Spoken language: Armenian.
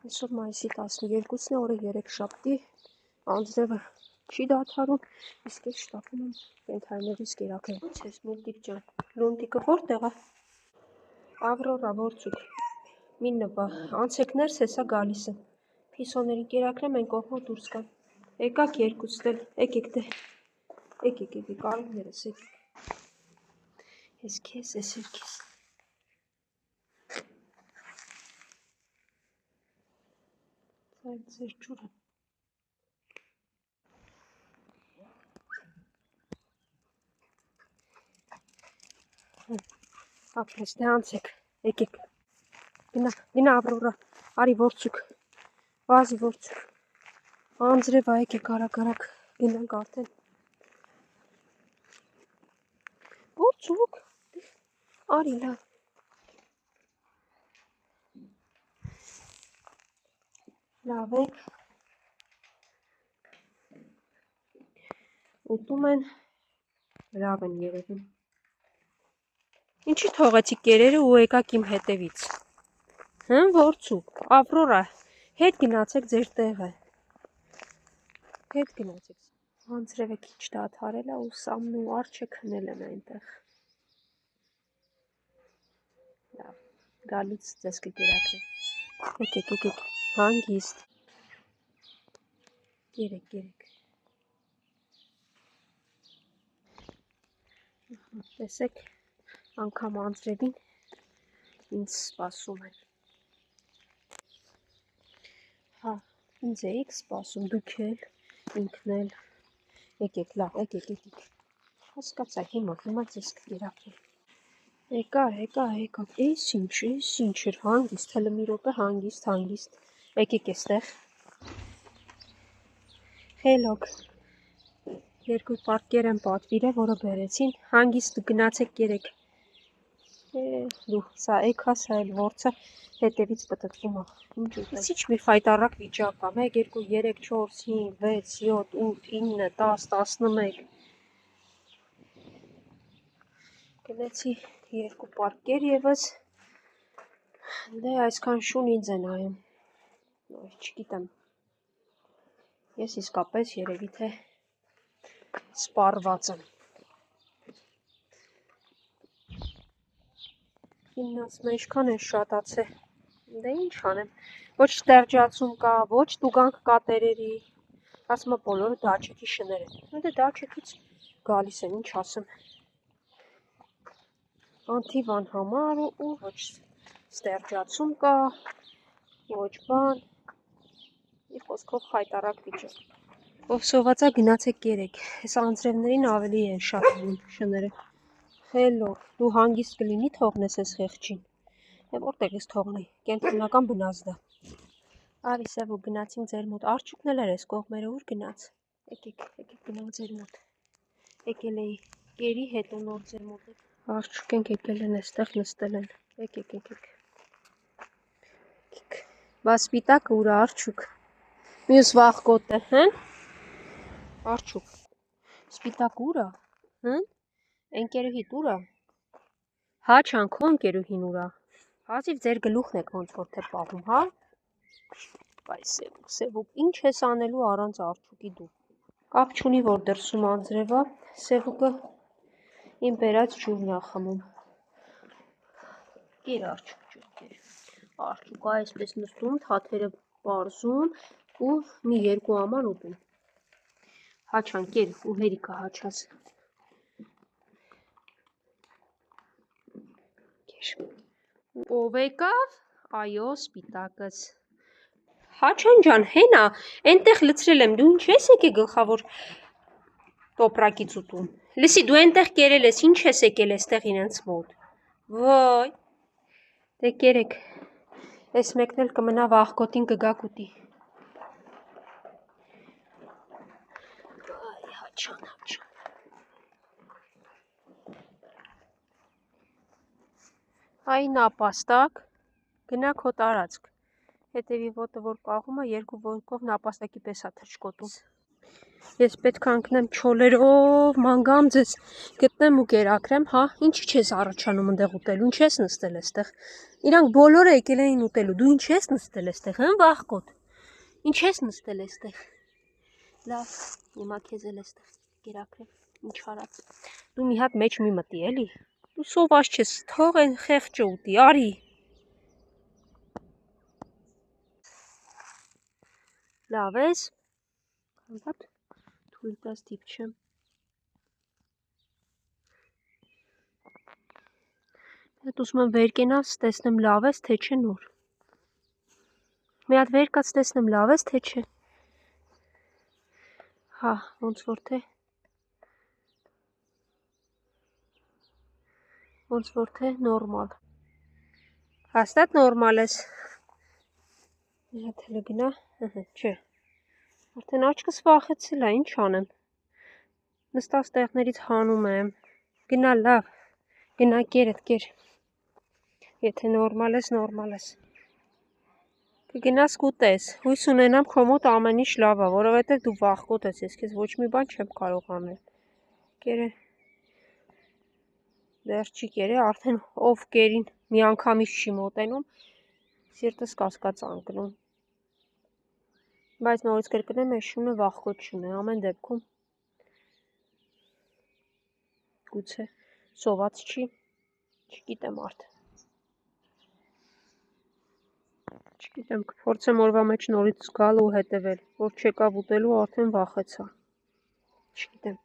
Այսօր մայիսի 12-ն է, օրը 3 շաբթի, անձրևը չի դադարում, իսկ ես շտապում եմ կենդանիներից կերակրել։ Ես Մուլտիկ ջան, Լունտիկը որտեղ է? Ավրորա, որցուկ, Միննվա, անցեք ներս, հեսա գալիս է։ Փիսոների կերակրեմ են կողմով դուրս կան։ Եկաք երկուստ էլ, եկեք դե, եկեք, կարիներս, եկեք։ Ես քեզ, ես էլ քեզ։ Ձեր ջուրը։ Ապրես, դե անցեք, եկեք։ Գնա Ավրորա, արի որցուկ, վազի որցուկ։ Անձրև ա, եկեք արագ գնանք արդեն։ Որցուկ, արի լավ։ Լավ եք։ Ուտում են, լավ են երևում։ Ինչի թողեցիք կերերը ու եկաք իմ հետևից։ Հն, որցուկ, Ավրորա, հետ գնացեք ձեր տեղը։ Հետ գնացեք։ Անձրևը քիչ դադարել է ու Սամն ու Արջը քնել են այնտեղ։ Լավ, գալուց ձեզ կկերակրեմ։ Եկեք, հանգիստ։ Կերեք։ Տեսեք, անգամ անձրևին ինձ սպասում են։ Հա, ինձ էիք սպասում, դուք էլ, ինքն էլ։ Եկեք, լավ, եկեք։ Հասկացա, հիմա ձեզ կկերակրեմ։ Եկա, էս ինչ էր, հանգիստ, հələ մի րոպե, հանգիստ, եկեք էստեղ։ Խելոք, երկու պարկեր եմ պատվիրել, որը բերեցին, հանգիստ գնացեք կերեք։ Դու, սա էքա, սա էլ որցը, հետևից պտտվում է, ինչ ուտել։ Ինչ մի խայտառակ վիճակ ա, 1, 2, 3, 4, 5, 6, 7, 8, 9, 10, 11։ Գնեցի երկու պարկեր եվս, դե այսքան շուն ինձ է նայում, չգիտեմ, ես իսկապես երևի թե սպառված եմ։ Իննասում է ինչքան է շատացե, դե ինչ անեմ, ոչ ստերջացում կա, ոչ տուգանք կա տերերի, ասում է բոլորը դաչեկի շներ են, դե դաչեկից գալիս են, ինչ ասեմ, անթիվ անհամար ու ոչ ստերջացում կա, ոչ բան, իր խոսքով խայտառակ վիճակ։ Ով սովածա գնացեք կերեք, ես անձրևներին ավելի են շատանում շները։ Խելոք, դու հանգիստ կլինի թողնես ես խեղճին, որտեղ ես թողնեի, կենտրոնական բնազդ է։ Արի Սևո, գնացինք ձեր մոտ, Արջուկն էլ էր ես կողմերը, ուր գնաց։ Եկեք գնանք ձեր մոտ, եկել էի կերի, հետո նոր ձեր մոտ եք։ Արջուկ ենք եկել են էստեղ նստել են, եկեք։ Բա սպիտակը ուր է Արջուկ, մյուս վախկոտը, հն։ Արջուկ, սպիտակ ուր է, հն, ընկերուհիդ ուր է, հա չան քո ընկերուհին ուր է, հազիվ ձեր գլուխն եք ոնց որ թե պահում, հա։ Բայ Սևուկ, ինչ ես անելու առանց Արջուկի դու։ Կապ չունի որ դրսում անձրև է, Սևուկը իմ բերած ջուրն է խմում։ Կեր Արջուկ ջուր, կեր։ Արջուկը այսպես նստում, թաթերը պարզում ու մի 2 աման ուտում։ Հաչան կեր ու հերիքա հաչած։ Ով եկավ, այո սպիտակս։ Հաչան ջան, հենա, ենտեղ լցրել եմ, դու ինչ ես եկե գլխավոր տոպրակից ուտում։ Լսի, դու ենտեղ կերել ես, ինչ ես եկել եստեղ իրենց մոտ։ Վայ, դե կերեք, ես մեկն էլ կմնա վախկոտին կգակ ուտի։ Վայ, հաչան։ Այ նապաստակ, գնա քո տարածք, հետևի ոտը որ պաղում է, երկու ոտքով նապաստակի պես է թռչկոտում։ Ես պետք է ընկնեմ չոլերով, մանգամ ձեզ գտնեմ ու կերակրեմ, հա, ինչի չես առաջանում ընդեղ ուտելու, ինչ ես նստել էստեղ։ Իրանք բոլորը եկել էին ուտելու, դու ինչ ես նստել էստեղ, հա, վախկոտ։ Ինչ ես նստել էստեղ։ Լավ, հիմա քեզ էլ էստեղ կերակրեմ, ինչ արած։ Դու մի հատ մեջ մի մտի, էլի։ Դու սոված չես, թող են խեղճը ուտի, արի։ Լավ ես։ Հատ թույլ տաս դիպչեմ։ Հետ ուզում եմ վեր կենաս, տեսնեմ լավ ես, թե չէ նոր։ Մի հատ վեր կաց տեսնեմ լավ ես, թե չէ։ Հա, ոնց որ թե նորմալ։ Հաստատ նորմալ ես։ Մի հատ հələ գնա, չէ։ Արդեն աչքս վախեցել է, ինչ անեմ։ Նստած տեղներից հանում եմ։ Գնա լավ, գնա կերդ կեր։ Եթե նորմալ ես, նորմալ ես։ Կգնաս կուտես, հույս ունենամ քո մոտ ամեն ինչ լավ է, որովհետև դու վախկոտ ես, ես քեզ ոչ մի բան չեմ կարող անել։ Կերը։ Դեռ չի կերե, արդեն ով կերին միանգամից չի մոտենում, սիրտս կասկած անկնում։ Բայց նորից կրկնեմ, այս շունը վախկոտ շուն է, ամեն դեպքում գուցե սոված չի, չգիտեմ արդ։ Չգիտեմ, կփորձեմ օրվա մեջ նորից գալ ու հետևել, որ չեկավ ուտելու արդեն վախեցա։ Չգիտեմ։